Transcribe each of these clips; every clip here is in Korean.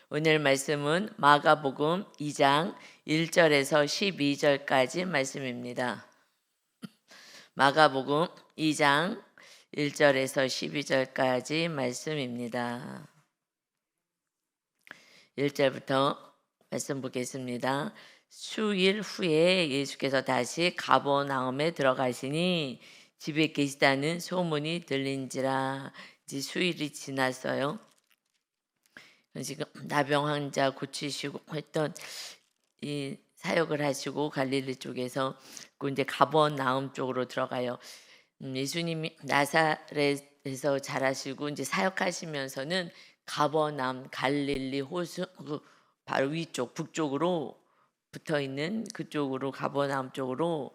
오늘 말씀은 마가복음 2장 1절에서 12절까지 말씀입니다. 마가복음 2장 1절에서 12절까지 말씀입니다. 1절부터 말씀 보겠습니다. 수일 후에 예수께서 다시 가버나움에 들어가시니 집에 계시다는 소문이 들린지라. 이제 수일이 지났어요. 지금 나병 환자 고치시고 했던 이 사역을 하시고 갈릴리 쪽에서 그 이제 가버나움 쪽으로 들어가요. 예수님이 나사렛에서 자라시고 이제 사역하시면서는 가버나움 갈릴리 호수 그 바로 위쪽 북쪽으로 붙어 있는 그쪽으로 가버나움 쪽으로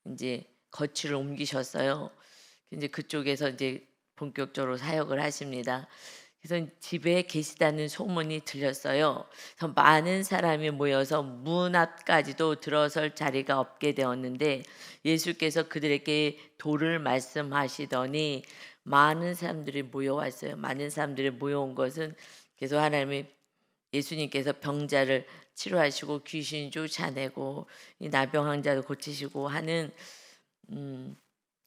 이제 거취를 옮기셨어요. 이제 그쪽에서 이제 본격적으로 사역을 하십니다. 그래서 집에 계시다는 소문이 들렸어요. 그래서 많은 사람이 모여서 문 앞까지도 들어설 자리가 없게 되었는데 예수께서 그들에게 도를 말씀하시더니 많은 사람들이 모여왔어요. 많은 사람들이 모여온 것은 계속 하나님이 예수님께서 병자를 치료하시고 귀신 쫓아내고 이 나병 환자도 고치시고 하는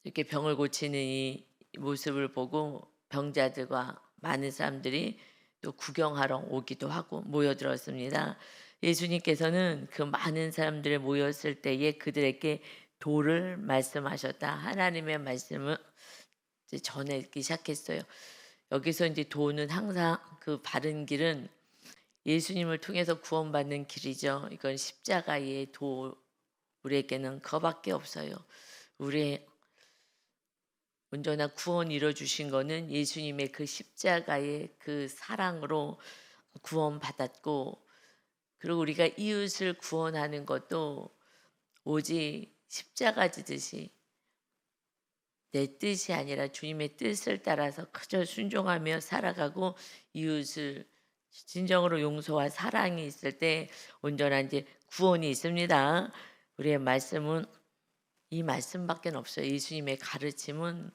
이렇게 병을 고치는 이 모습을 보고 병자들과 많은 사람들이 또 구경하러 오기도 하고 모여들었습니다. 예수님께서는 그 많은 사람들이 모였을 때에 그들에게 도를 말씀하셨다. 하나님의 말씀을 이제 전하기 시작했어요. 여기서 이제 도는 항상 그 바른 길은 예수님을 통해서 구원받는 길이죠. 이건 십자가의 도, 우리에게는 그거밖에 없어요. 우리의 온전한 구원 이뤄 주신 거는 예수님의 그 십자가의 그 사랑으로 구원받았고, 그리고 우리가 이웃을 구원하는 것도 오직 십자가 지듯이 내 뜻이 아니라 주님의 뜻을 따라서 그저 순종하며 살아가고 이웃을 진정으로 용서와 사랑이 있을 때 온전한 이제 구원이 있습니다. 우리의 말씀은 이 말씀밖에 없어요. 예수님의 가르침은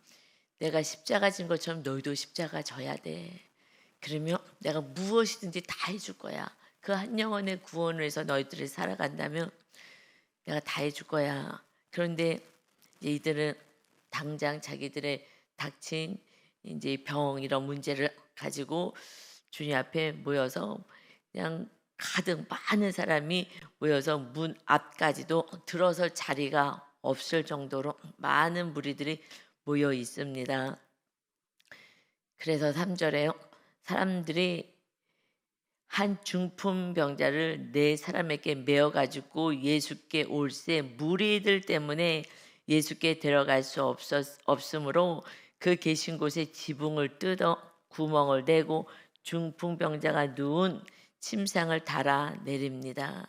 내가 십자가 진 것처럼 너희도 십자가 져야 돼. 그러면 내가 무엇이든지 다 해줄 거야. 그 한 영혼의 구원을 해서 너희들이 살아간다면 내가 다 해줄 거야. 그런데 이들은 당장 자기들의 닥친 이제 병 이런 문제를 가지고 주님 앞에 모여서 그냥 가득 많은 사람이 모여서 문 앞까지도 들어설 자리가 없을 정도로 많은 무리들이 모여 있습니다. 그래서 3절에요. 사람들이 한 중풍병자를 네 사람에게 메어 가지고 예수께 올세 무리들 때문에 예수께 데려갈 수 없으므로 그 계신 곳에 지붕을 뜯어 구멍을 내고 중풍병자가 누운 침상을 달아 내립니다.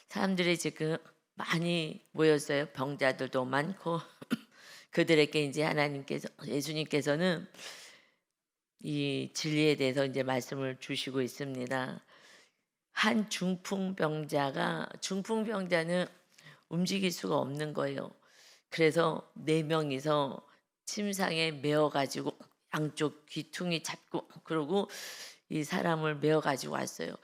사람들이 지금 많이 모였어요. 병자들도 많고 그들에게 이제 하나님께서 예수님께서는 이 진리에 대해서 이제 말씀을 주시고 있습니다. 한 중풍병자는 움직일 수가 없는 거예요. 그래서 네 명이서 침상에 메어 가지고 양쪽 귀퉁이 잡고 그러고 이 사람을 메어 가지고 왔어요.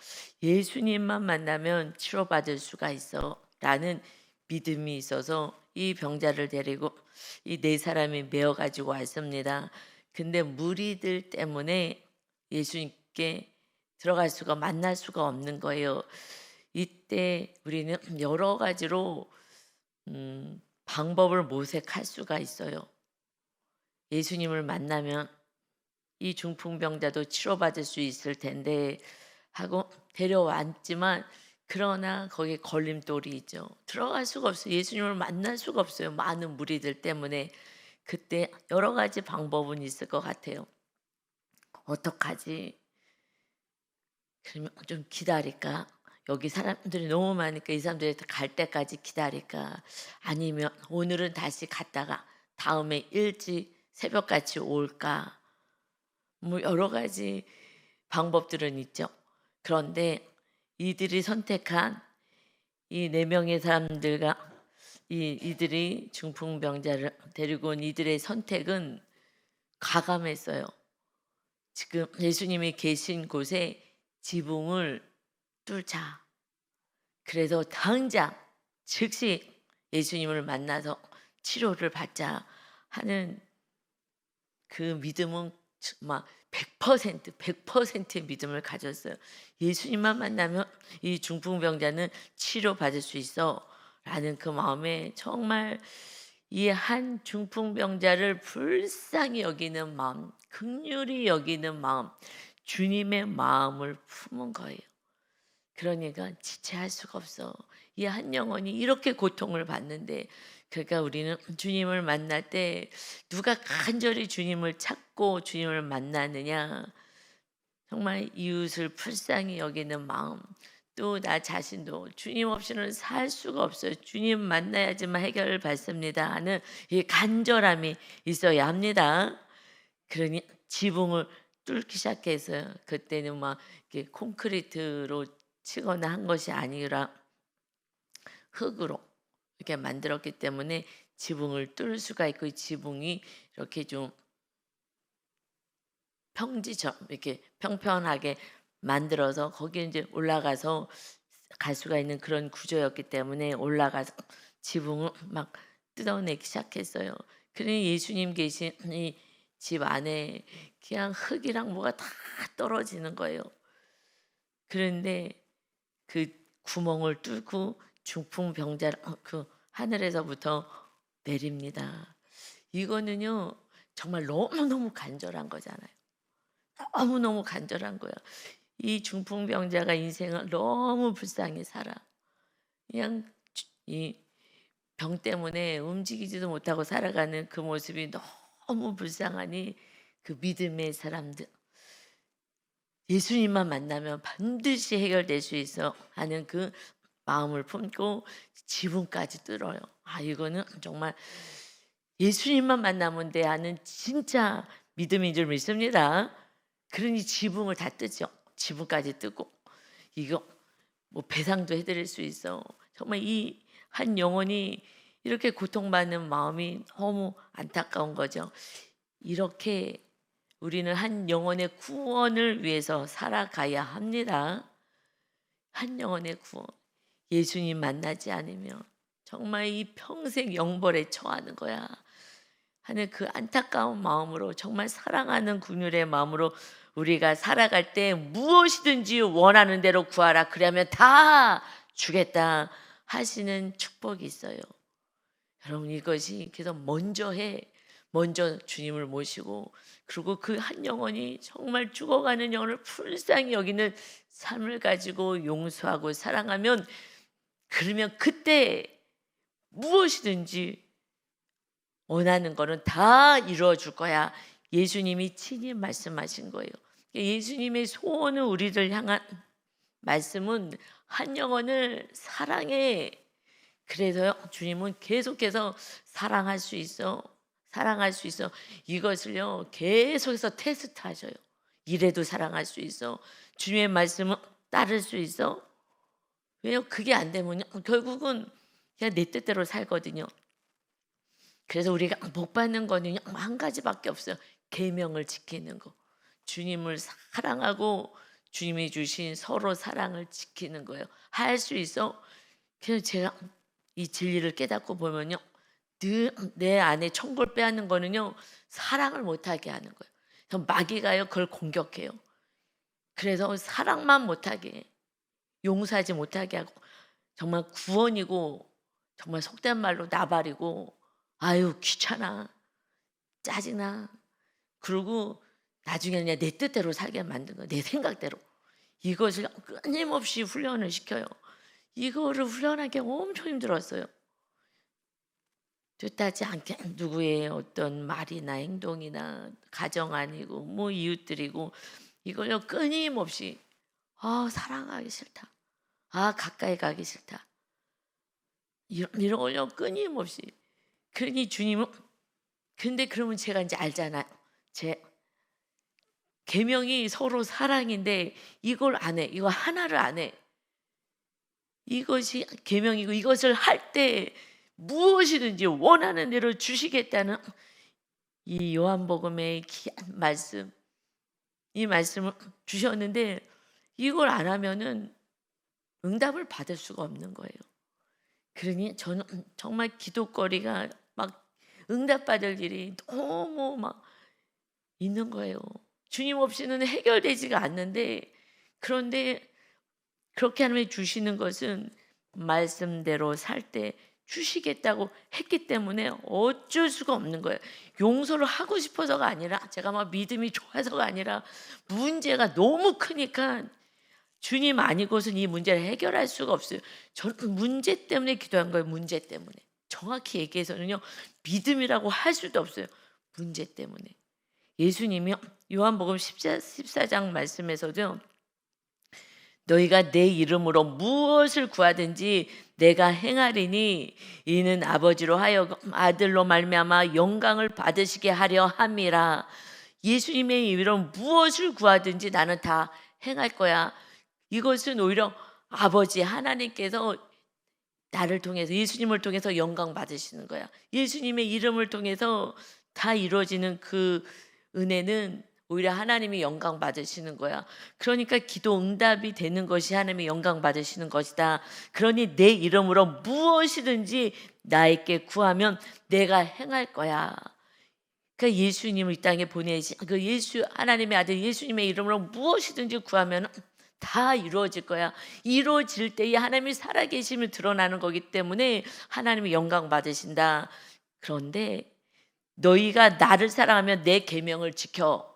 예수님만 만나면 치료받을 수가 있어라는 믿음이 있어서 이 병자를 데리고 이 네 사람이 메어 가지고 왔습니다. 근데 무리들 때문에 예수님께 들어갈 수가 만날 수가 없는 거예요. 이때 우리는 여러 가지로 방법을 모색할 수가 있어요. 예수님을 만나면 이 중풍병자도 치료받을 수 있을 텐데 하고 데려왔지만 그러나 거기에 걸림돌이 있죠. 들어갈 수가 없어요. 예수님을 만날 수가 없어요. 많은 무리들 때문에. 그때 여러 가지 방법은 있을 것 같아요. 어떡하지? 그러면 좀 기다릴까? 여기 사람들이 너무 많으니까 이 사람들이 갈 때까지 기다릴까? 아니면 오늘은 다시 갔다가 다음에 일찍 새벽같이 올까? 뭐 여러 가지 방법들은 있죠. 그런데 이들이 선택한 이 네 명의 사람들과 이들이 중풍병자를 데리고 온 이들의 선택은 가감했어요. 지금 예수님이 계신 곳에 지붕을 뚫자. 그래서 당장 즉시 예수님을 만나서 치료를 받자 하는 그 믿음은 정말 100%의 믿음을 가졌어요. 예수님만 만나면 이 중풍병자는 치료받을 수 있어 라는 그 마음에 정말 이 한 중풍병자를 불쌍히 여기는 마음, 긍휼히 여기는 마음, 주님의 마음을 품은 거예요. 그러니까 지체할 수가 없어. 이 한 영혼이 이렇게 고통을 받는데, 그러니까 우리는 주님을 만날 때 누가 간절히 주님을 찾고 주님을 만나느냐, 정말 이웃을 불쌍히 여기는 마음, 또 나 자신도 주님 없이는 살 수가 없어요. 주님 만나야지만 해결을 받습니다 하는 이 간절함이 있어야 합니다. 그러니 지붕을 뚫기 시작해서, 그때는 막 이렇게 콘크리트로 치거나 한 것이 아니라 흙으로 이렇게 만들었기 때문에 지붕을 뚫을 수가 있고, 이 지붕이 이렇게 좀 평지처럼 이렇게 평평하게 만들어서 거기에 이제 올라가서 갈 수가 있는 그런 구조였기 때문에 올라가서 지붕을 막 뜯어내기 시작했어요. 그러니 예수님 계신 이 집 안에 그냥 흙이랑 뭐가 다 떨어지는 거예요. 그런데 그 구멍을 뚫고 중풍병자를 그 하늘에서부터 내립니다. 이거는요 정말 너무너무 간절한 거잖아요. 너무너무 간절한 거야. 이 중풍병자가 인생을 너무 불쌍히 살아. 그냥 이 병 때문에 움직이지도 못하고 살아가는 그 모습이 너무 불쌍하니, 그 믿음의 사람들, 예수님만 만나면 반드시 해결될 수 있어 하는 그 마음을 품고 지붕까지 뚫어요. 이거는 정말 예수님만 만나면 돼 하는 진짜 믿음인 줄 믿습니다. 그러니 지붕을 다 뜯죠. 지붕까지 뜯고, 이거 뭐 배상도 해드릴 수 있어. 정말 이 한 영혼이 이렇게 고통받는 마음이 너무 안타까운 거죠. 이렇게 우리는 한 영혼의 구원을 위해서 살아가야 합니다. 한 영혼의 구원. 예수님 만나지 않으면 정말 이 평생 영벌에 처하는 거야 하는 그 안타까운 마음으로, 정말 사랑하는 긍휼의 마음으로 우리가 살아갈 때 무엇이든지 원하는 대로 구하라, 그러면 다 주겠다 하시는 축복이 있어요. 여러분, 이것이 그래서 먼저 주님을 모시고, 그리고 그 한 영혼이 정말 죽어가는 영혼을 불쌍히 여기는 삶을 가지고 용서하고 사랑하면, 그러면 그때 무엇이든지 원하는 거는 다 이루어 줄 거야. 예수님이 친히 말씀하신 거예요. 예수님의 소원은, 우리를 향한 말씀은 한 영혼을 사랑해. 그래서요, 주님은 계속해서 사랑할 수 있어. 이것을요 계속해서 테스트 하셔요. 이래도 사랑할 수 있어. 주님의 말씀은 따를 수 있어. 왜요? 그게 안 되면 결국은 그냥 내 뜻대로 살거든요. 그래서 우리가 복 받는 거는 한 가지밖에 없어요. 계명을 지키는 거. 주님을 사랑하고 주님이 주신 서로 사랑을 지키는 거예요. 할 수 있어. 그래서 제가 이 진리를 깨닫고 보면요, 늘 내 안에 천국을 빼앗는 거는요 사랑을 못하게 하는 거예요. 그래서 마귀가요 그걸 공격해요. 그래서 사랑만 못하게 해. 용서하지 못하게 하고, 정말 구원이고 정말 속된 말로 나발이고, 아유 귀찮아, 짜증나, 그리고 나중에는 그냥 내 뜻대로 살게 만든 거예요. 내 생각대로. 이것을 끊임없이 훈련을 시켜요. 이거를 훈련하기 엄청 힘들었어요. 뜻하지 않게 누구의 어떤 말이나 행동이나 가정 아니고 뭐 이웃들이고, 이걸요 끊임없이 사랑하기 싫다, 가까이 가기 싫다, 이런 걸요 끊임없이. 그러니 주님은, 근데 그러면 제가 이제 알잖아요. 제 계명이 서로 사랑인데 이걸 안 해. 이거 하나를 안 해. 이것이 계명이고, 이것을 할 때 무엇이든지 원하는 대로 주시겠다는 이 요한복음의 귀한 말씀, 이 말씀을 주셨는데, 이걸 안 하면은 응답을 받을 수가 없는 거예요. 그러니 저는 정말 기도거리가 막 응답받을 일이 너무 막 있는 거예요. 주님 없이는 해결되지가 않는데, 그런데 그렇게 하나님이 주시는 것은 말씀대로 살 때 주시겠다고 했기 때문에 어쩔 수가 없는 거예요. 용서를 하고 싶어서가 아니라, 제가 막 믿음이 좋아서가 아니라, 문제가 너무 크니까 주님 아니고선 이 문제를 해결할 수가 없어요. 저는 문제 때문에 기도한 거예요. 문제 때문에. 정확히 얘기해서는요, 믿음이라고 할 수도 없어요. 문제 때문에. 예수님이 요한복음 14장 말씀에서도 너희가 내 이름으로 무엇을 구하든지 내가 행하리니 이는 아버지로 하여금 아들로 말미암아 영광을 받으시게 하려 함이라. 예수님의 이름으로 무엇을 구하든지 나는 다 행할 거야. 이것은 오히려 아버지 하나님께서 나를 통해서, 예수님을 통해서 영광 받으시는 거야. 예수님의 이름을 통해서 다 이루어지는 그 은혜는 오히려 하나님이 영광 받으시는 거야. 그러니까 기도 응답이 되는 것이 하나님이 영광 받으시는 것이다. 그러니 내 이름으로 무엇이든지 나에게 구하면 내가 행할 거야. 그러니까 예수님을 이 땅에 보내신 그 예수, 하나님의 아들 예수님의 이름으로 무엇이든지 구하면 다 이루어질 거야. 이루어질 때에 하나님이 살아계심을 드러나는 거기 때문에 하나님이 영광 받으신다. 그런데 너희가 나를 사랑하면 내 계명을 지켜.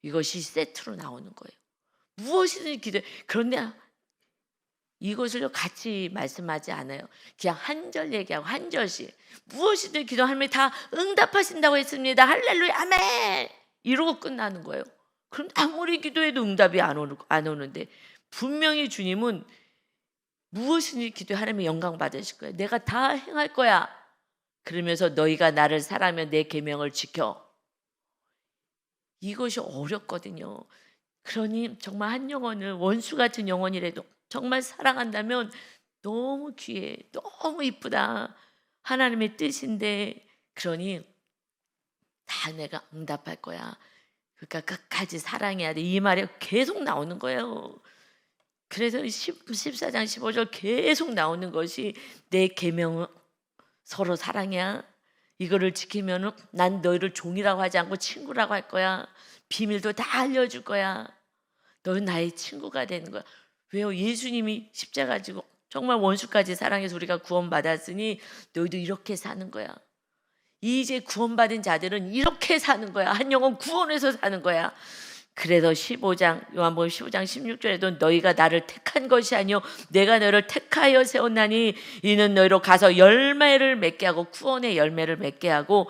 이것이 세트로 나오는 거예요. 무엇이든지 기도해. 그런데 이것을 같이 말씀하지 않아요. 그냥 한 절 얘기하고 한 절씩. 무엇이든 기도하면 다 응답하신다고 했습니다. 할렐루야, 아멘. 이러고 끝나는 거예요. 그럼 아무리 기도해도 응답이 안 오는데, 분명히 주님은 무엇이든지 기도해 하나님의 영광 받으실 거예요. 내가 다 행할 거야. 그러면서 너희가 나를 사랑하면 내 계명을 지켜. 이것이 어렵거든요. 그러니 정말 한 영혼을, 원수 같은 영혼이라도 정말 사랑한다면 너무 귀해, 너무 이쁘다, 하나님의 뜻인데, 그러니 다 내가 응답할 거야. 그러니까 끝까지 사랑해야 돼. 이 말이 계속 나오는 거예요. 그래서 14장 15절 계속 나오는 것이 내 계명은 서로 사랑해야, 이거를 지키면은 난 너희를 종이라고 하지 않고 친구라고 할 거야. 비밀도 다 알려줄 거야. 너는 나의 친구가 되는 거야. 왜요? 예수님이 십자가 지고 정말 원수까지 사랑해서 우리가 구원받았으니 너희도 이렇게 사는 거야. 이제 구원받은 자들은 이렇게 사는 거야. 한 영혼 구원해서 사는 거야. 그래서 15장, 요한복음 15장 16절에도 너희가 나를 택한 것이 아니요 내가 너를 택하여 세웠나니 이는 너희로 가서 열매를 맺게 하고 구원의 열매를 맺게 하고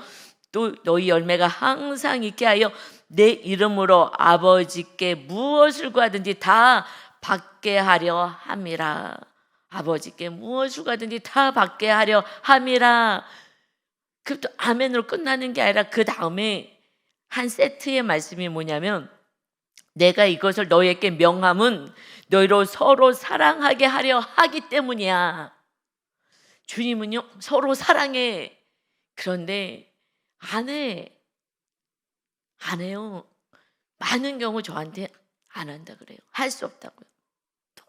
또 너희 열매가 항상 있게 하여 내 이름으로 아버지께 무엇을 구하든지 다 받게 하려 함이라. 아버지께 무엇을 구하든지 다 받게 하려 함이라. 그것도 아멘으로 끝나는 게 아니라 그 다음에 한 세트의 말씀이 뭐냐면, 내가 이것을 너희에게 명함은 너희로 서로 사랑하게 하려 하기 때문이야. 주님은요 서로 사랑해. 그런데 안 해. 안 해요. 많은 경우 저한테 안 한다 그래요. 할 수 없다고요.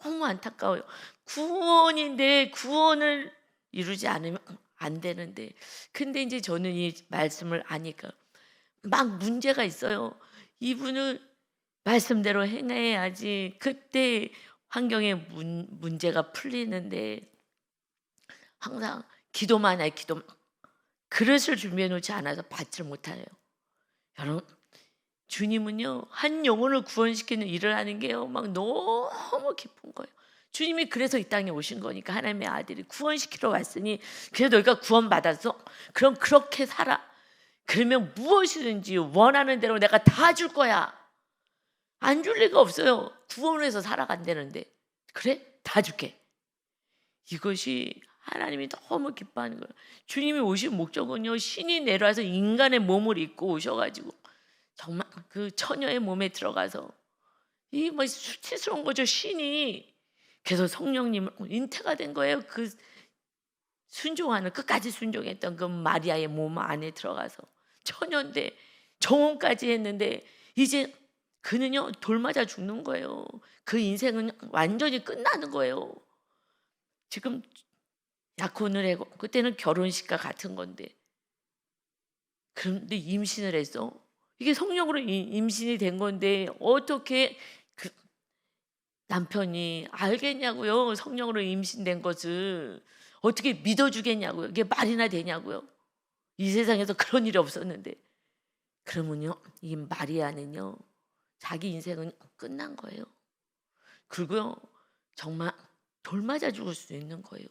너무 안타까워요. 구원인데 구원을 이루지 않으면 안 되는데. 근데 이제 저는 이 말씀을 아니까 막 문제가 있어요. 이분을 말씀대로 행해야지 그때 환경의 문제가 풀리는데, 항상 기도만 해, 기도. 그릇을 준비해 놓지 않아서 받지를 못하네요. 여러분, 주님은요 한 영혼을 구원시키는 일을 하는 게요 막 너무 깊은 거예요. 주님이 그래서 이 땅에 오신 거니까, 하나님의 아들이 구원시키러 왔으니, 그래서 너희가 구원받아서 그럼 그렇게 살아. 그러면 무엇이든지 원하는 대로 내가 다 줄 거야. 안 줄 리가 없어요. 구원을 해서 살아간다는데. 그래? 다 줄게. 이것이 하나님이 너무 기뻐하는 거예요. 주님이 오신 목적은요 신이 내려와서 인간의 몸을 입고 오셔가지고 정말 그 처녀의 몸에 들어가서, 이 뭐 수치스러운 거죠 신이. 그래서 성령님은 잉태가 된 거예요. 그 순종하는, 끝까지 순종했던 그 마리아의 몸 안에 들어가서 처녀인데 정혼까지 했는데, 이제 그는요 돌 맞아 죽는 거예요. 그 인생은 완전히 끝나는 거예요. 지금 약혼을 하고 그때는 결혼식과 같은 건데 그런데 임신을 했어. 이게 성령으로 임신이 된 건데 어떻게 그 남편이 알겠냐고요. 성령으로 임신된 것을 어떻게 믿어주겠냐고요. 이게 말이나 되냐고요. 이 세상에서 그런 일이 없었는데. 그러면요 이 마리아는요 자기 인생은 끝난 거예요. 그리고요 정말 돌 맞아 죽을 수 있는 거예요.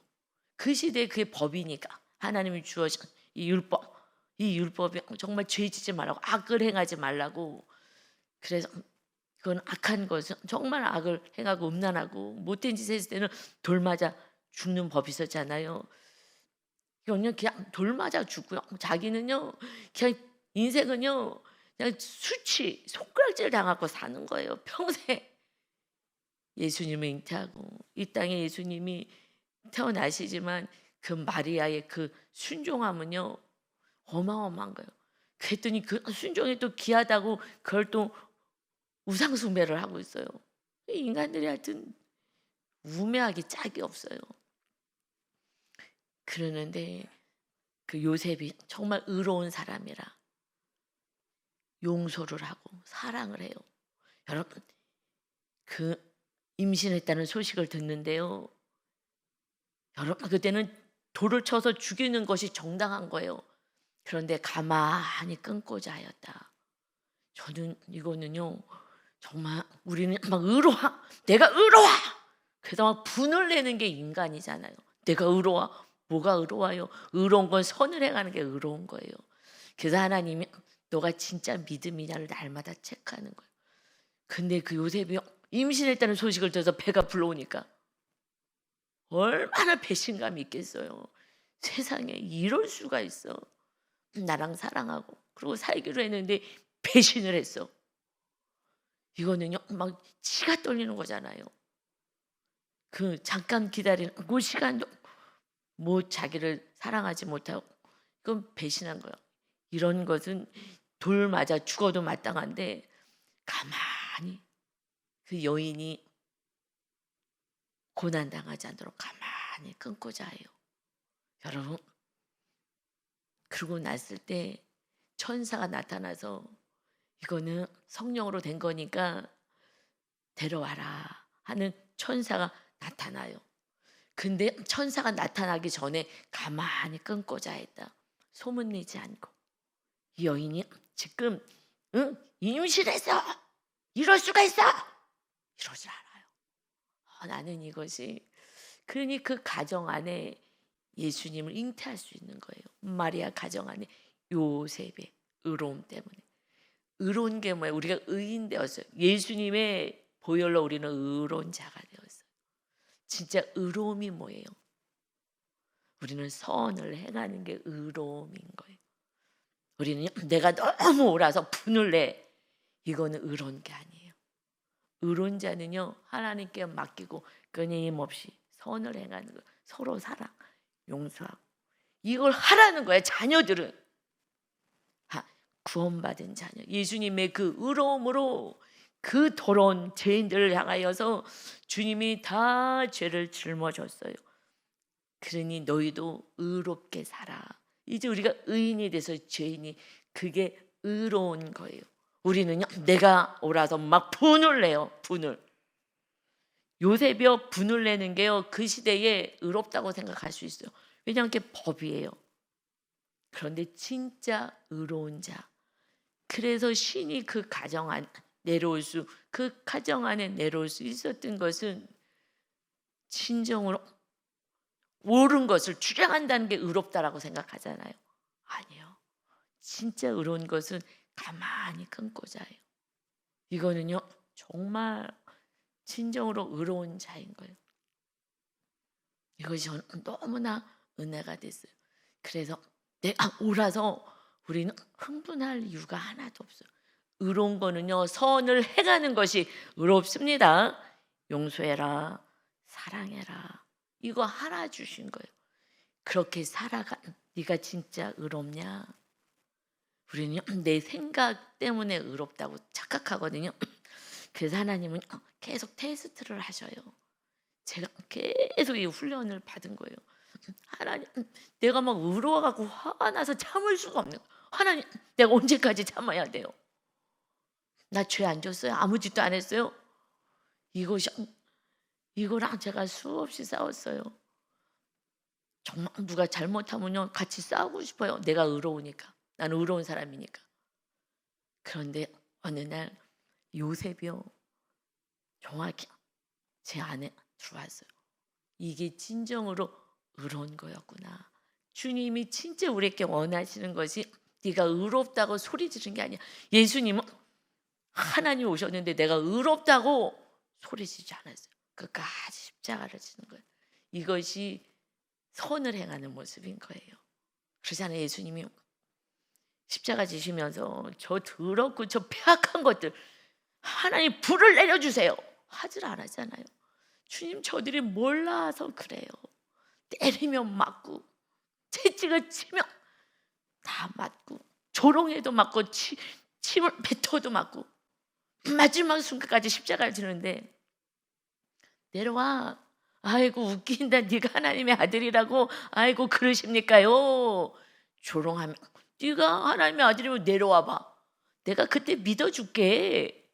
그 시대에 그게 법이니까 하나님이 주어진 이 율법, 이 율법이 정말 죄 짓지 말라고 악을 행하지 말라고. 그래서 그건 악한 것은 정말 악을 행하고 음란하고 못된 짓 했을 때는 돌 맞아 죽는 법이 있었잖아요. 이거는요 그냥 돌 맞아 죽고요. 자기는요 그냥 인생은요 그냥 수치 손가락질 당하고 사는 거예요 평생. 예수님을 잉태하고 이 땅에 예수님이 태어나시지만 그 마리아의 그 순종함은요 어마어마한 거예요. 그랬더니 그 순종이 또 귀하다고 그걸 또 우상 숭배를 하고 있어요. 이 인간들이 하여튼 우매하기 짝이 없어요. 그러는데 그 요셉이 정말 의로운 사람이라 용서를 하고 사랑을 해요. 여러분 그 임신했다는 소식을 듣는데요. 여러분 그때는 돌을 쳐서 죽이는 것이 정당한 거예요. 그런데 가만히 끊고자 하였다. 저는 이거는요 정말 우리는 막 의로워 내가 의로워 그래서 막 분을 내는 게 인간이잖아요. 내가 의로워 뭐가 의로워요? 의로운 건 선을 행하는 게 의로운 거예요. 그래서 하나님이 너가 진짜 믿음이냐를 날마다 체크하는 거예요. 근데 그 요셉이 임신했다는 소식을 들어서 배가 불러오니까 얼마나 배신감이 있겠어요. 세상에 이럴 수가 있어. 나랑 사랑하고 그리고 살기로 했는데 배신을 했어. 이거는요 막 치가 떨리는 거잖아요. 그 잠깐 기다리는 그 시간도 뭐 자기를 사랑하지 못하고 그건 배신한 거예요. 이런 것은 돌 맞아 죽어도 마땅한데 가만히 그 여인이 고난당하지 않도록 가만히 끊고자 해요. 여러분 그러고 났을 때 천사가 나타나서 이거는 성령으로 된 거니까 데려와라 하는 천사가 나타나요. 근데 천사가 나타나기 전에 가만히 끊고자 했다. 소문내지 않고 이 여인이 지금 응? 임신했어. 이럴 수가 있어. 이러지 않아요. 나는 이것이 그러니 그 가정 안에 예수님을 잉태할 수 있는 거예요. 마리아 가정 안에 요셉의 의로움 때문에. 의로운 게 뭐예요? 우리가 의인 되었어요. 예수님의 보혈로 우리는 의로운 자가 되었어요. 진짜 의로움이 뭐예요? 우리는 선을 행하는 게 의로움인 거예요. 우리는 내가 너무 옳아서 분을 내. 이거는 의로운 게 아니에요. 의로운 자는요 하나님께 맡기고 끊임없이 선을 행하는 거예요. 서로 사랑, 용서하고 이걸 하라는 거예요. 자녀들은 구원받은 자녀 예수님의 그 의로움으로 그 더러운 죄인들을 향하여서 주님이 다 죄를 짊어졌어요. 그러니 너희도 의롭게 살아. 이제 우리가 의인이 돼서 죄인이 그게 의로운 거예요. 우리는요 내가 옳아서 막 분을 내요. 분을. 요셉이요 분을 내는 게요 그 시대에 의롭다고 생각할 수 있어요. 왜냐하면 그게 법이에요. 그런데 진짜 의로운 자 그래서 신이 그 가정 안 내려올 수 그 가정 안에 내려올 수 있었던 것은 진정으로 옳은 것을 주장한다는 게 의롭다라고 생각하잖아요. 아니요. 진짜 의로운 것은 가만히 끊고자 해요. 이거는요 정말 진정으로 의로운 자인 거예요. 이것이 저는 너무나 은혜가 됐어요. 그래서 내가 옳아서 우리는 흥분할 이유가 하나도 없어요. 의로운 거는요 선을 행하는 것이 의롭습니다. 용서해라 사랑해라 이거 하나 주신 거예요. 그렇게 살아가 네가 진짜 의롭냐? 우리는 내 생각 때문에 의롭다고 착각하거든요. 그래서 하나님은 계속 테스트를 하셔요. 제가 계속 이 훈련을 받은 거예요. 하나님, 내가 막 의로워갖고 화가 나서 참을 수가 없는 거예요. 하나님, 내가 언제까지 참아야 돼요? 나 죄 안 졌어요? 아무 짓도 안 했어요? 이것이 이거랑 제가 수없이 싸웠어요. 정말 누가 잘못하면요 같이 싸우고 싶어요. 내가 의로우니까. 나는 의로운 사람이니까. 그런데 어느 날 요셉이요 정확히 제 안에 들어왔어요. 이게 진정으로 의로운 거였구나. 주님이 진짜 우리에게 원하시는 것이 네가 의롭다고 소리 지르는 게 아니야. 예수님은 하나님 오셨는데 내가 의롭다고 소리 지르지 않았어요. 끝까지 십자가를 지는 거예요. 이것이 선을 행하는 모습인 거예요. 그러잖아요. 예수님이 십자가 지시면서 저 더럽고 저 폐악한 것들 하나님 불을 내려주세요 하질 않았잖아요. 주님 저들이 몰라서 그래요. 때리면 맞고 채찍을 치면 다 맞고 조롱해도 맞고 침을 뱉어도 맞고 마지막 순간까지 십자가를 지는데 내려와. 아이고 웃긴다. 네가 하나님의 아들이라고. 아이고 그러십니까요? 조롱하면 네가 하나님의 아들이면 내려와 봐. 내가 그때 믿어줄게.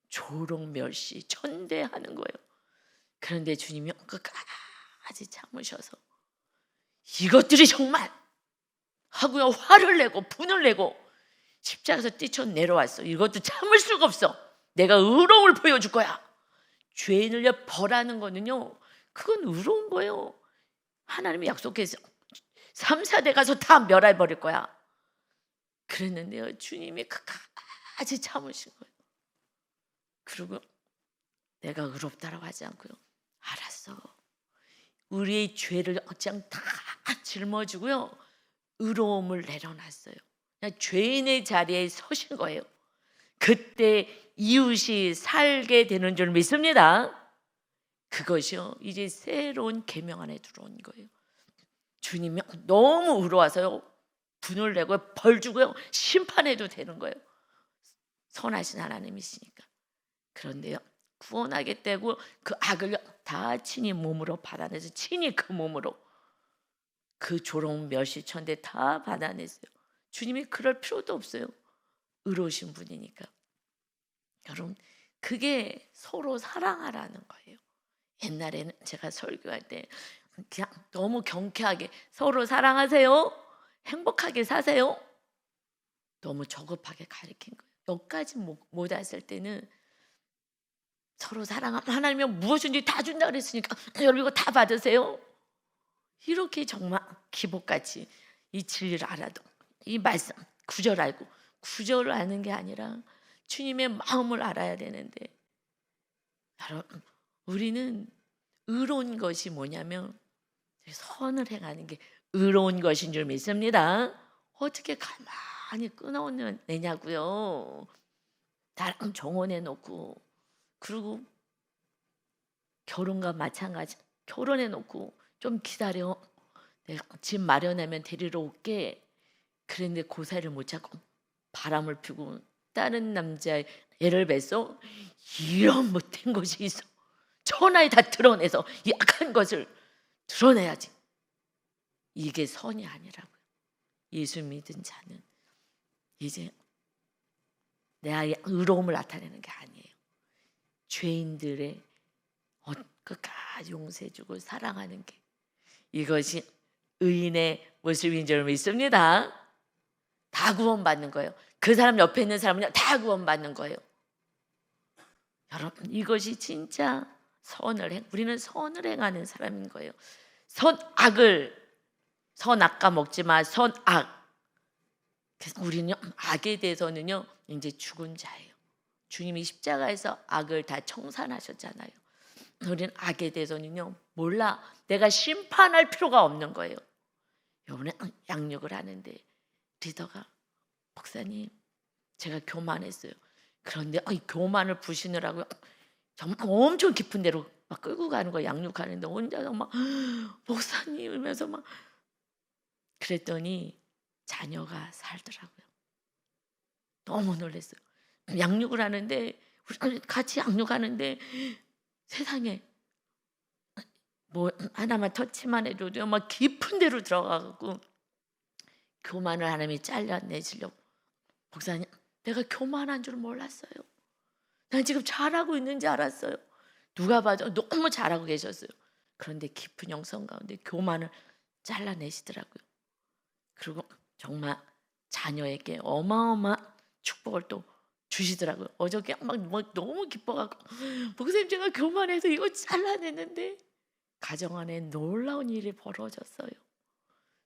조롱 멸시 천대하는 거예요. 그런데 주님이 끝까지 참으셔서 이것들이 정말 하고요 화를 내고 분을 내고 십자가에서 뛰쳐 내려왔어. 이것도 참을 수가 없어. 내가 의로움을 보여줄 거야. 죄인을 벌하는 거는요 그건 의로운 거예요. 하나님이 약속해서 3, 4대 가서 다 멸해버릴 거야. 그랬는데요 주님이 끝까지 참으신 거예요. 그리고 내가 의롭다라고 하지 않고요 알았어. 우리의 죄를 그냥 다 짊어지고요 의로움을 내려놨어요. 그냥 죄인의 자리에 서신 거예요. 그때 이웃이 살게 되는 줄 믿습니다. 그것이요 이제 새로운 계명 안에 들어온 거예요. 주님이 너무 의로워서요 분을 내고 벌 주고요 심판해도 되는 거예요. 선하신 하나님이시니까. 그런데요 구원하겠다고 그 악을 다 친히 몸으로 받아내서 친히 그 몸으로 그 조롱 멸시천대 다 받아냈어요. 주님이 그럴 필요도 없어요. 의로우신 분이니까. 여러분 그게 서로 사랑하라는 거예요. 옛날에는 제가 설교할 때 그냥 너무 경쾌하게 서로 사랑하세요. 행복하게 사세요. 너무 저급하게 가르친 거예요. 여기까지 못 왔을 때는 서로 사랑하면 하나님이 무엇인지 다 준다 그랬으니까 여러분 이거 다 받으세요. 이렇게 정말 기복같이 이 진리를 알아도 이 말씀 구절 알고 구절을 아는 게 아니라 주님의 마음을 알아야 되는데 여러분 우리는 의로운 것이 뭐냐면 선을 행하는 게 의로운 것인 줄 믿습니다. 어떻게 가만히 끊어내냐고요. 나랑 정혼해 놓고 그리고 결혼과 마찬가지 결혼해 놓고 좀 기다려. 내가 집 마련하면 데리러 올게. 그런데 고사를 못 찾고 바람을 피고 다른 남자의 애를 뵀어. 이런 못된 것이 있어. 천하에 다 드러내서 이 악한 것을 드러내야지. 이게 선이 아니라고요. 예수 믿은 자는 이제 내 아이의 의로움을 나타내는 게 아니에요. 죄인들의 끝까지 용서해주고 사랑하는 게 이것이 의인의 모습인 줄 믿습니다. 다 구원받는 거예요. 그 사람 옆에 있는 사람은 다 구원받는 거예요. 여러분 이것이 진짜 우리는 선을 행하는 사람인 거예요. 선악과 먹지 마. 선악. 그래서 우리는 악에 대해서는요 이제 죽은 자예요. 주님이 십자가에서 악을 다 청산하셨잖아요. 우리는 악에 대해서는요 몰라. 내가 심판할 필요가 없는 거예요. 이번에 양육을 하는데 리더가 목사님 제가 교만했어요. 그런데 이 교만을 부시느라고 정말 엄청 깊은 데로 막 끌고 가는 거예요. 양육하는데 혼자서 막 목사님 이러면서 막 그랬더니 자녀가 살더라고요. 너무 놀랐어요. 양육을 하는데 우리 같이 양육하는데 세상에 뭐 하나만 터치만 해도 막 깊은 데로 들어가고 교만을 하나님이 잘라내시려고. 목사님, 내가 교만한 줄 몰랐어요. 난 지금 잘하고 있는지 알았어요. 누가 봐도 너무 잘하고 계셨어요. 그런데 깊은 영성 가운데 교만을 잘라내시더라고요. 그리고 정말 자녀에게 어마어마한 축복을 또 주시더라고요. 어저께 막 너무 기뻐갖고, 목사님 제가 교만해서 이거 잘라냈는데 가정 안에 놀라운 일이 벌어졌어요.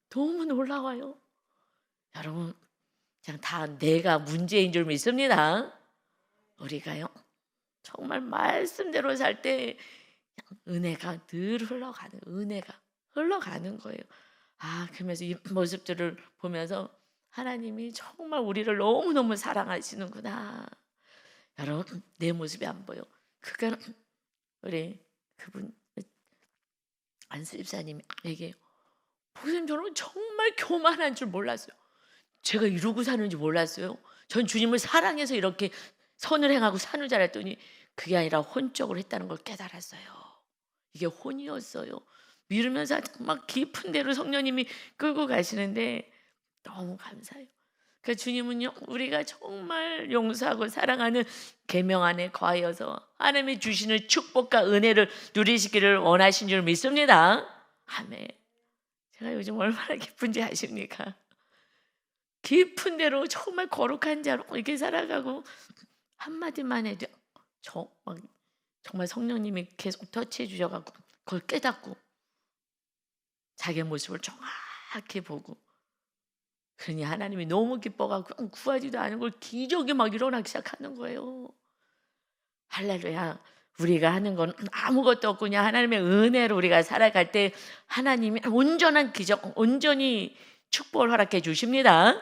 너무 놀라워요. 여러분, 그냥 다 내가 문제인 줄 믿습니다. 우리가요 정말 말씀대로 살 때 은혜가 늘 흘러가는 거예요. 그러면서 이 모습들을 보면서 하나님이 정말 우리를 너무너무 사랑하시는구나. 여러분, 내 모습이 안 보여. 그가 우리 그분 안수 집사님이 얘기해요. 목사님, 저는 정말 교만한 줄 몰랐어요. 제가 이러고 사는지 몰랐어요. 전 주님을 사랑해서 이렇게 선을 행하고 사는 줄 알았더니 그게 아니라 혼적으로 했다는 걸 깨달았어요. 이게 혼이었어요. 미루면서 막 깊은 데로 성령님이 끌고 가시는데 너무 감사해요. 그 주님은요, 우리가 정말 용서하고 사랑하는 계명 안에 거하여서 하나님이 주시는 축복과 은혜를 누리시기를 원하신 줄 믿습니다. 아멘. 제가 요즘 얼마나 기쁜지 아십니까? 깊은 데로 정말 거룩한 자로 이렇게 살아가고 한마디만 해도 정말 성령님이 계속 터치해 주셔가지고 그걸 깨닫고 자기의 모습을 정확히 보고, 그러니 하나님이 너무 기뻐가지고 구하지도 않은 걸 기적이 막 일어나기 시작하는 거예요. 할렐루야. 우리가 하는 건 아무것도 없고 그냥 하나님의 은혜로 우리가 살아갈 때 하나님이 온전한 기적, 온전히 축복을 허락해 주십니다.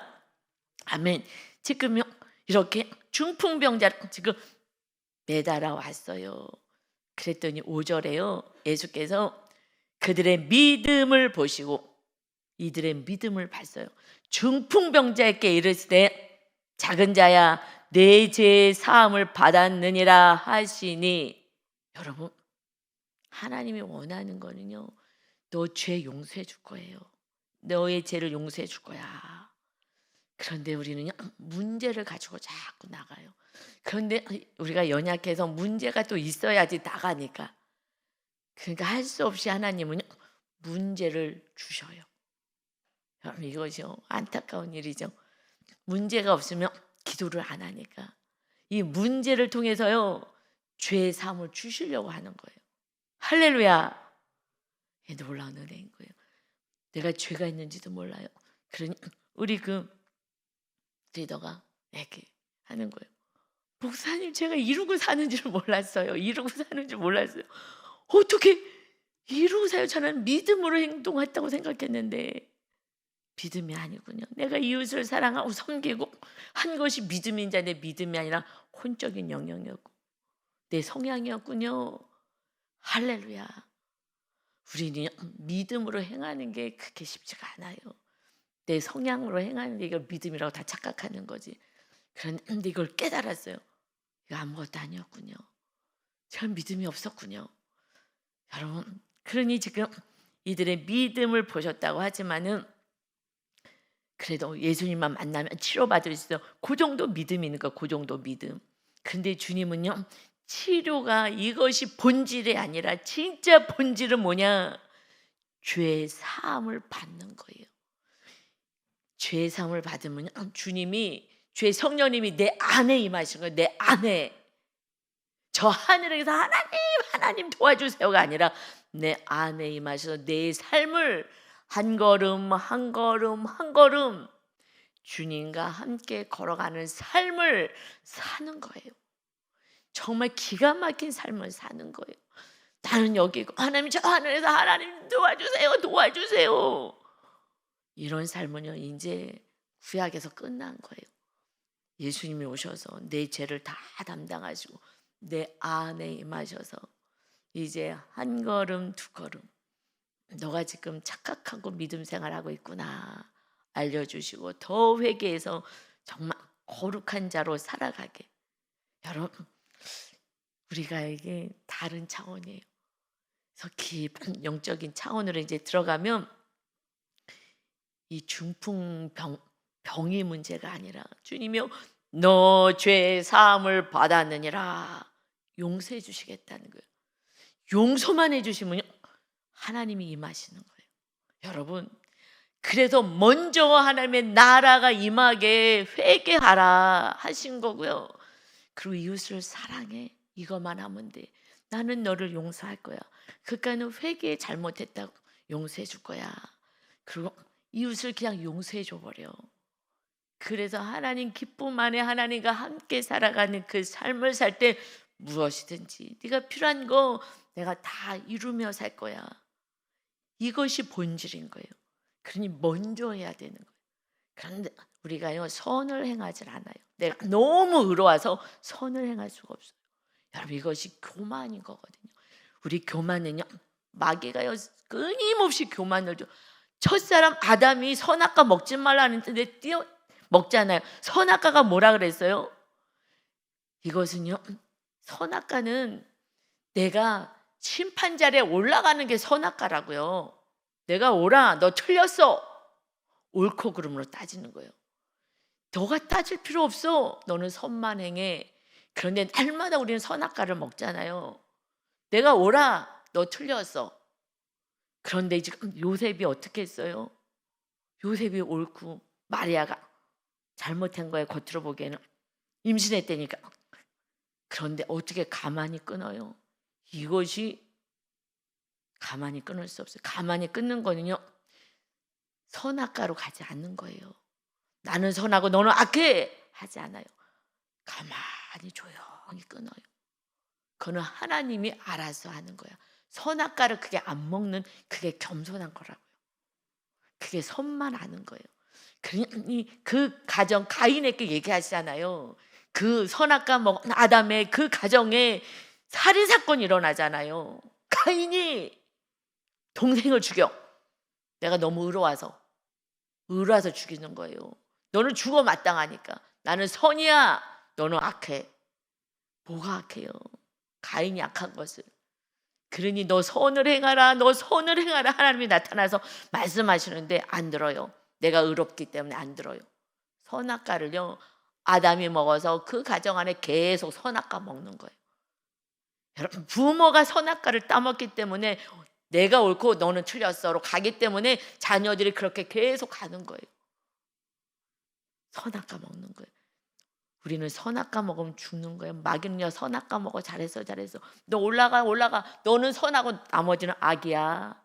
아멘. 지금 이렇게 중풍병자를 지금 매달아 왔어요. 그랬더니 5절에요. 예수께서 그들의 믿음을 보시고 이들의 믿음을 봤어요. 중풍병자에게 이르시되 작은 자야 내 죄 사함을 받았느니라 하시니. 여러분, 하나님이 원하는 거는요, 너 죄 용서해 줄 거예요. 너의 죄를 용서해 줄 거야. 그런데 우리는요, 문제를 가지고 자꾸 나가요. 그런데 우리가 연약해서 문제가 또 있어야지 나가니까. 그러니까 할 수 없이 하나님은 문제를 주셔요. 여러분, 이것이요 안타까운 일이죠. 문제가 없으면 기도를 안 하니까 이 문제를 통해서요 죄의 사함을 주시려고 하는 거예요. 할렐루야. 이게 놀라운 은혜인 거예요. 내가 죄가 있는지도 몰라요. 그러니 우리 그 리더가 이렇게 하는 거예요. 목사님, 제가 이루고 사는 줄 몰랐어요. 이루고 사는 줄 몰랐어요. 어떻게 이루고 사요? 저는 믿음으로 행동했다고 생각했는데 믿음이 아니군요. 내가 이웃을 사랑하고 섬기고 한 것이 믿음인자 내 믿음이 아니라 혼적인 영역이었고 내 성향이었군요. 할렐루야. 우리는 믿음으로 행하는 게 그렇게 쉽지가 않아요. 내 성향으로 행하는 게 이걸 믿음이라고 다 착각하는 거지. 그런데 이걸 깨달았어요. 이거 아무것도 아니었군요. 전 믿음이 없었군요. 여러분, 그러니 지금 이들의 믿음을 보셨다고 하지만은 그래도 예수님만 만나면 치료받을 수 있어. 그 정도 믿음이 있는 거야. 그 정도 믿음. 근데 주님은요, 치료가 이것이 본질이 아니라 진짜 본질은 뭐냐? 죄 사함을 받는 거예요. 죄 사함을 받으면 주님이, 죄 성령님이 내 안에 임하신 거예요. 내 안에. 저 하늘에서 하나님 도와주세요가 아니라 내 안에 임하셔서 내 삶을 한 걸음 한 걸음 한 걸음 주님과 함께 걸어가는 삶을 사는 거예요. 정말 기가 막힌 삶을 사는 거예요. 나는 여기 있고 하나님 저 하늘에서 하나님 도와주세요. 이런 삶은요 이제 구약에서 끝난 거예요. 예수님이 오셔서 내 죄를 다 담당하시고 내 안에 임하셔서 이제 한 걸음 두 걸음 너가 지금 착각하고 믿음 생활하고 있구나 알려주시고 더 회개해서 정말 거룩한 자로 살아가게. 여러분, 우리가 이게 다른 차원이에요. 그래서 깊은 영적인 차원으로 이제 들어가면 이 병이 문제가 아니라 주님이요 너 죄 사함을 받았느니라 용서해 주시겠다는 거예요. 용서만 해 주시면 하나님이 임하시는 거예요. 여러분, 그래서 먼저 하나님의 나라가 임하게 회개하라 하신 거고요. 그리고 이웃을 사랑해. 이것만 하면 돼. 나는 너를 용서할 거야. 그러니까 는 회개 잘못했다고 용서해 줄 거야. 그리고 이웃을 그냥 용서해 줘 버려. 그래서 하나님 기쁨 안에 하나님과 함께 살아가는 그 삶을 살 때 무엇이든지 네가 필요한 거 내가 다 이루며 살 거야. 이것이 본질인 거예요. 그러니 먼저 해야 되는 거예요. 그런데 우리가요 선을 행하지 않아요. 내가 너무 의로워서 선을 행할 수가 없어요. 여러분, 이것이 교만인 거거든요. 우리 교만은요 마귀가요 끊임없이 교만을 줘. 첫사람 아담이 선악과 먹지 말라는데 뛰어 먹잖아요. 선악과가 뭐라 그랬어요? 이것은요 선악과는 내가 심판자리에 올라가는 게 선악과라고요. 내가 오라 너 틀렸어 옳고 그름으로 따지는 거예요. 너가 따질 필요 없어. 너는 선만 행해. 그런데 날마다 우리는 선악과를 먹잖아요. 내가 오라 너 틀렸어. 그런데 지금 요셉이 어떻게 했어요? 요셉이 옳고 마리아가 잘못한 거에 겉으로 보기에는 임신했다니까. 그런데 어떻게 가만히 끊어요? 이것이 가만히 끊을 수 없어요. 가만히 끊는 거는요 선악과로 가지 않는 거예요. 나는 선하고 너는 악해 하지 않아요. 가만히 조용히 끊어요. 그거는 하나님이 알아서 하는 거야. 선악과를 그게 안 먹는 그게 겸손한 거라고요. 그게 선만 아는 거예요. 그러니 그 가정 가인에게 얘기하시잖아요. 그 선악과 먹은 아담의 그 가정에 살인사건이 일어나잖아요. 가인이 동생을 죽여. 내가 너무 의로워서 죽이는 거예요. 너는 죽어 마땅하니까. 나는 선이야. 너는 악해. 뭐가 악해요? 가인이 악한 것을. 그러니 너 선을 행하라. 너 선을 행하라. 하나님이 나타나서 말씀하시는데 안 들어요. 내가 의롭기 때문에 안 들어요. 선악과를요 아담이 먹어서 그 가정 안에 계속 선악과 먹는 거예요. 여러분, 부모가 선악과를 따먹기 때문에 내가 옳고 너는 틀렸어로 가기 때문에 자녀들이 그렇게 계속 가는 거예요. 선악과 먹는 거예요. 우리는 선악과 먹으면 죽는 거예요. 마귀는요 선악과 먹어. 잘했어 너 올라가. 너는 선하고 나머지는 악이야.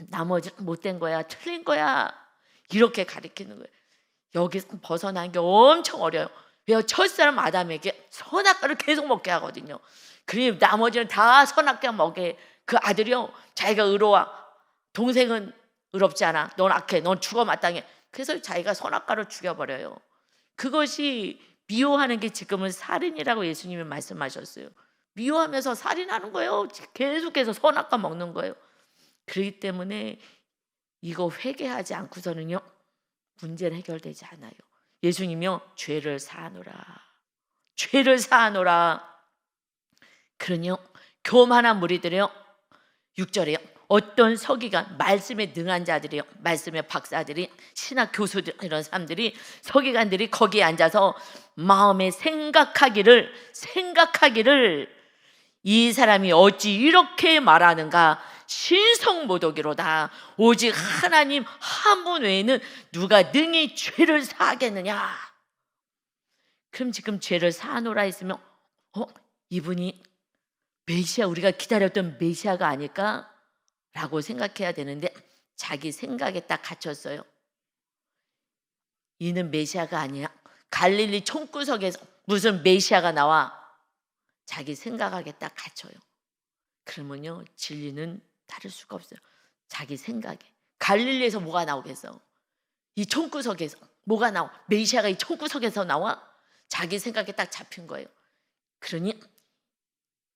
나머지는 못된 거야. 틀린 거야. 이렇게 가리키는 거예요. 여기서 벗어나는 게 엄청 어려워요. 왜요? 첫사람 아담에게 선악과를 계속 먹게 하거든요. 그러니 나머지는 다 선악과 먹게. 그 아들이요 자기가 의로워. 동생은 의롭지 않아. 넌 악해. 넌 죽어 마땅해. 그래서 자기가 선악과를 죽여버려요. 그것이 미워하는 게 지금은 살인이라고 예수님이 말씀하셨어요. 미워하면서 살인하는 거예요. 계속해서 선악과 먹는 거예요. 그렇기 때문에 이거 회개하지 않고서는요 문제는 해결되지 않아요. 예수님이요 죄를 사하노라. 그러니요 교만한 무리들이요 6절에요 어떤 서기관 말씀에 능한 자들이요 말씀의 박사들이 신학 교수들 이런 사람들이 서기관들이 거기에 앉아서 마음에 생각하기를 이 사람이 어찌 이렇게 말하는가 신성모독이로다. 오직 하나님 한 분 외에는 누가 능히 죄를 사하겠느냐. 그럼 지금 죄를 사하노라 했으면 이분이 메시아, 우리가 기다렸던 메시아가 아닐까? 라고 생각해야 되는데 자기 생각에 딱 갇혔어요. 이는 메시아가 아니야. 갈릴리 총구석에서 무슨 메시아가 나와. 자기 생각하게 딱 갇혀요. 그러면요 진리는 다를 수가 없어요. 자기 생각에. 갈릴리에서 뭐가 나오겠어? 이 총구석에서 뭐가 나와? 메시아가 이 총구석에서 나와? 자기 생각에 딱 잡힌 거예요. 그러니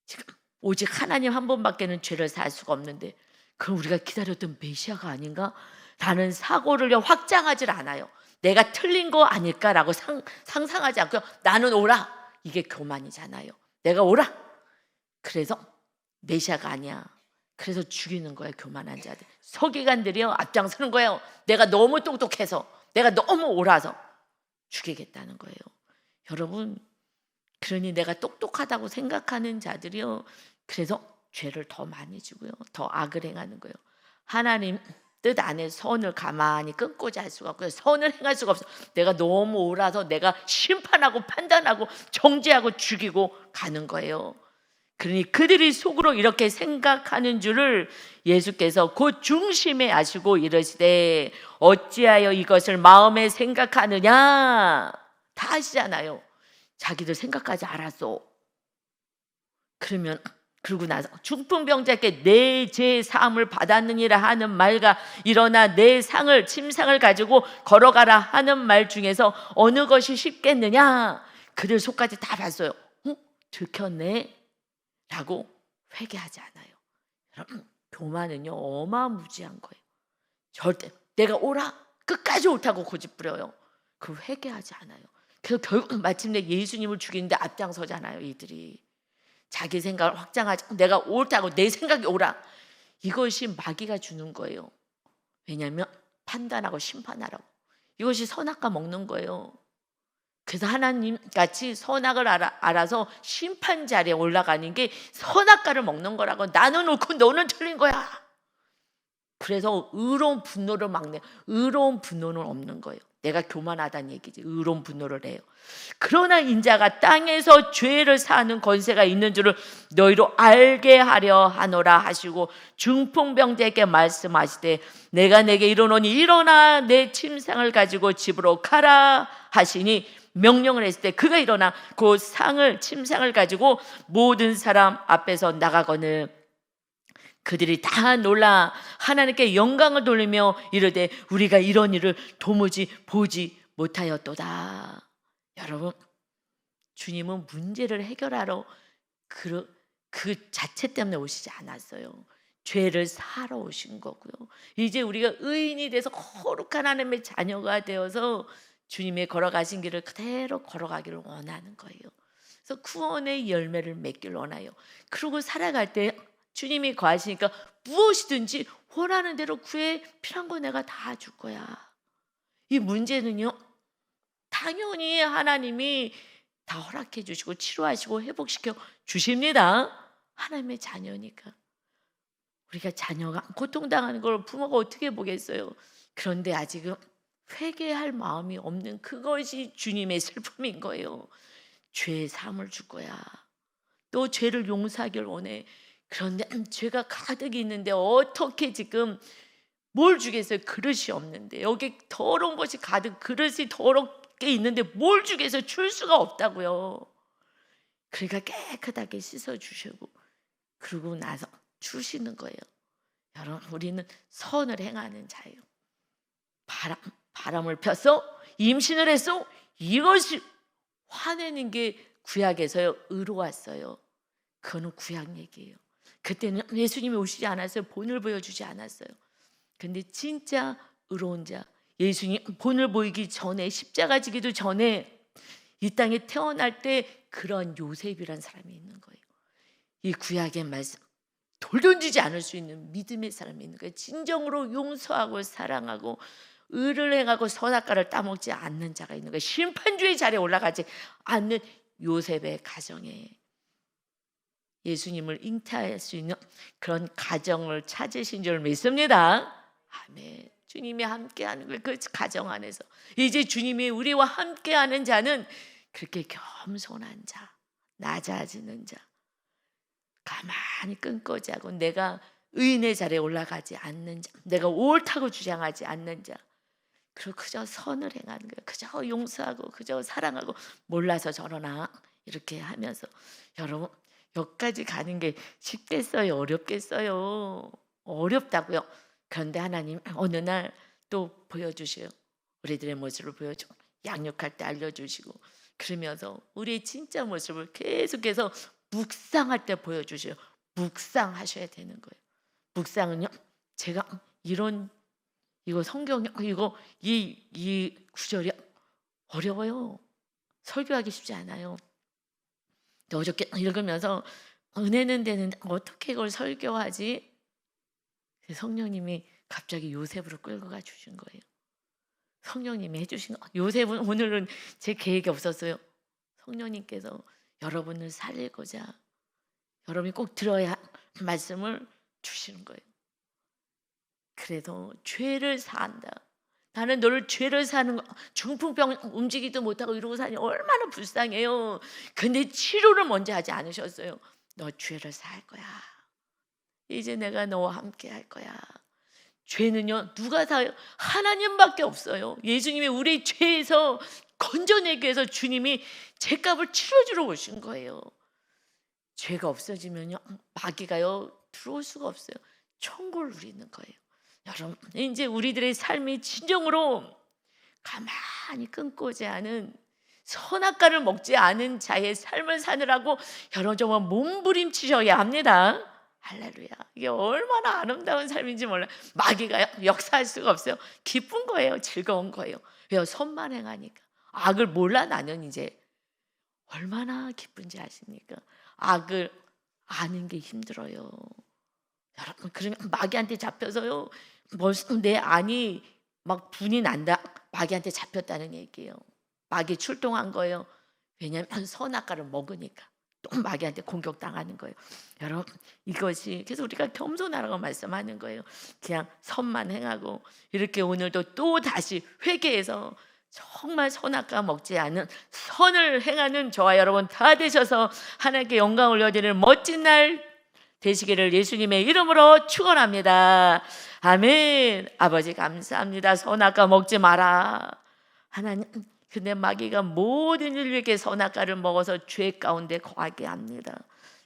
지금 오직 하나님 한 분밖에는 죄를 사할 수가 없는데 그럼 우리가 기다렸던 메시아가 아닌가? 라는 사고를 확장하질 않아요. 내가 틀린 거 아닐까라고 상상하지 않고요. 나는 오라. 이게 교만이잖아요. 내가 오라. 그래서 메시아가 아니야. 그래서 죽이는 거예요. 교만한 자들. 서기관들이요 앞장서는 거예요. 내가 너무 똑똑해서, 내가 너무 옳아서 죽이겠다는 거예요. 여러분, 그러니 내가 똑똑하다고 생각하는 자들이요, 그래서 죄를 더 많이 지고요, 더 악을 행하는 거예요. 하나님 뜻 안에 선을 가만히 끊고자 할 수가 없고요. 선을 행할 수가 없어. 내가 너무 옳아서 내가 심판하고 판단하고 정죄하고 죽이고 가는 거예요. 그러니 그들이 속으로 이렇게 생각하는 줄을 예수께서 그 중심에 아시고 이르시되 어찌하여 이것을 마음에 생각하느냐. 다 아시잖아요. 자기들 생각하지 않았어. 그러고 나서 중풍병자께 내 죄 사함을 받았느니라 하는 말과 일어나 내 상을 침상을 가지고 걸어가라 하는 말 중에서 어느 것이 쉽겠느냐. 그들 속까지 다 봤어요. 들켰네 라고 회개하지 않아요. 여러분, 교만은요 어마무지한 거예요. 절대 내가 옳아 끝까지 옳다고 고집부려요. 그 회개하지 않아요. 그래서 결국 마침내 예수님을 죽이는데 앞장서잖아요. 이들이 자기 생각을 확장하지, 내가 옳다고, 내 생각이 옳아. 이것이 마귀가 주는 거예요. 왜냐하면 판단하고 심판하라고. 이것이 선악과 먹는 거예요. 그래서 하나님 같이 선악을 알아서 심판 자리에 올라가는 게 선악과를 먹는 거라고. 나는 옳고 너는 틀린 거야. 그래서 의로운 분노를 막내. 의로운 분노는 없는 거예요. 내가 교만하다는 얘기지. 의로운 분노를 해요. 그러나 인자가 땅에서 죄를 사하는 권세가 있는 줄을 너희로 알게 하려 하노라 하시고 중풍병자에게 말씀하시되 내가 내게 이르노니 일어나 내 침상을 가지고 집으로 가라 하시니 명령을 했을 때 그가 일어나 그 침상을 가지고 모든 사람 앞에서 나가거늘 그들이 다 놀라 하나님께 영광을 돌리며 이르되 우리가 이런 일을 도무지 보지 못하였도다. 여러분, 주님은 문제를 해결하러 그 자체 때문에 오시지 않았어요. 죄를 사러 오신 거고요. 이제 우리가 의인이 돼서 거룩한 하나님의 자녀가 되어서 주님의 걸어가신 길을 그대로 걸어가기를 원하는 거예요. 그래서 구원의 열매를 맺기를 원해요. 그러고 살아갈 때 주님이 거하시니까 무엇이든지 원하는 대로 구해. 필요한 거 내가 다 줄 거야. 이 문제는요, 당연히 하나님이 다 허락해 주시고 치료하시고 회복시켜 주십니다. 하나님의 자녀니까. 우리가 자녀가 고통당하는 걸 부모가 어떻게 보겠어요. 그런데 아직은 회개할 마음이 없는 그것이 주님의 슬픔인 거예요. 죄의 사함을 줄 거야. 또 죄를 용서하길 원해. 그런데 죄가 가득 있는데 어떻게 지금 뭘 주겠어요? 그릇이 없는데. 여기 더러운 것이 가득, 그릇이 더럽게 있는데 뭘 주겠어요? 줄 수가 없다고요. 그러니까 깨끗하게 씻어주시고 그러고 나서 주시는 거예요. 여러분, 우리는 선을 행하는 자예요. 바람을 폈어? 임신을 했어? 이것이 화내는 게 구약에서요 의로웠어요. 그거는 구약 얘기예요. 그때는 예수님이 오시지 않았어요. 본을 보여주지 않았어요. 근데 진짜 의로운 자, 예수님 본을 보이기 전에, 십자가 지기도 전에 이 땅에 태어날 때 그런 요셉이란 사람이 있는 거예요. 이 구약의 말씀, 돌 던지지 않을 수 있는 믿음의 사람이 있는 거예요. 진정으로 용서하고 사랑하고 의를 행하고 선악과를 따먹지 않는 자가 있는 거예요. 심판주의 자리에 올라가지 않는 요셉의 가정에 예수님을 잉태할 수 있는 그런 가정을 찾으신 줄 믿습니다. 아멘. 주님이 함께하는 거예요. 그 가정 안에서 이제 주님이 우리와 함께하는 자는 그렇게 겸손한 자, 낮아지는 자, 가만히 끊고지 하고 내가 의인의 자리에 올라가지 않는 자, 내가 옳다고 주장하지 않는 자, 그리고 그저 선을 행하는 거예요. 그저 용서하고 그저 사랑하고 몰라서 저러나 이렇게 하면서 여러분 여기까지 가는 게 쉽겠어요? 어렵겠어요? 어렵다고요. 그런데 하나님 어느 날 또 보여주셔요. 우리들의 모습을 보여줘. 양육할 때 알려주시고 그러면서 우리의 진짜 모습을 계속해서 묵상할 때 보여주셔요. 묵상하셔야 되는 거예요. 묵상은요, 제가 이거 성경 이거 이 구절이 어려워요. 설교하기 쉽지 않아요. 어저께 읽으면서 은혜는 되는데 어떻게 이걸 설교하지? 성령님이 갑자기 요셉으로 끌고 가 주신 거예요. 성령님이 해주신 거. 요셉은 오늘은 제 계획이 없었어요. 성령님께서 여러분을 살리고자 여러분이 꼭 들어야 할 말씀을 주시는 거예요. 그래서 죄를 사한다. 나는 너를 죄를 사는 거, 중풍병 움직이지도 못하고 이러고 사니 얼마나 불쌍해요. 근데 치료를 먼저 하지 않으셨어요. 너 죄를 살 거야. 이제 내가 너와 함께 할 거야. 죄는요 누가 사요? 하나님밖에 없어요. 예수님이 우리 죄에서 건져내기 위해서 주님이 죄값을 치러주러 오신 거예요. 죄가 없어지면요 마귀가요 들어올 수가 없어요. 천국을 누리는 거예요. 여러분 이제 우리들의 삶이 진정으로 가만히 끊고지 않은 선악과를 먹지 않은 자의 삶을 사느라고 여러분 정말 몸부림치셔야 합니다. 할렐루야. 이게 얼마나 아름다운 삶인지 몰라요. 마귀가 역사할 수가 없어요. 기쁜 거예요. 즐거운 거예요. 왜요? 선만 행하니까. 악을 몰라 나는 이제 얼마나 기쁜지 아십니까? 악을 아는 게 힘들어요. 여러분 그러면 마귀한테 잡혀서요 벌써 내 안이 막 분이 난다. 마귀한테 잡혔다는 얘기예요. 마귀 출동한 거예요. 왜냐하면 선악과를 먹으니까 또 마귀한테 공격당하는 거예요. 여러분 이것이 그래서 우리가 겸손하라고 말씀하는 거예요. 그냥 선만 행하고 이렇게 오늘도 또 다시 회개해서 정말 선악과 먹지 않은 선을 행하는 저와 여러분 다 되셔서 하나님께 영광 올려드리는 멋진 날 되시기를 예수님의 이름으로 축원합니다. 아멘. 아버지 감사합니다. 선악과 먹지 마라. 하나님 근데 마귀가 모든 인류에게 선악과를 먹어서 죄 가운데 거하게 합니다.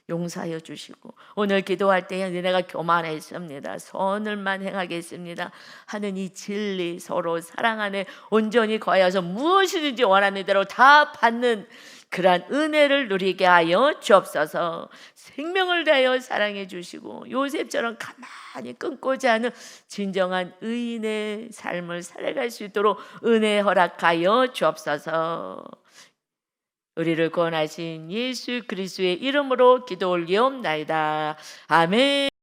용서하여 주시고 오늘 기도할 때 내가 교만했습니다. 선을만 행하겠습니다 하는 이 진리 서로 사랑 안에 온전히 거하여서 무엇이든지 원하는 대로 다 받는 그러한 은혜를 누리게 하여 주옵소서. 생명을 다하여 사랑해 주시고 요셉처럼 가만히 끊고자 하는 진정한 의인의 삶을 살아갈 수 있도록 은혜 허락하여 주옵소서. 우리를 구원하신 예수 그리스도의 이름으로 기도 올리옵나이다. 아멘.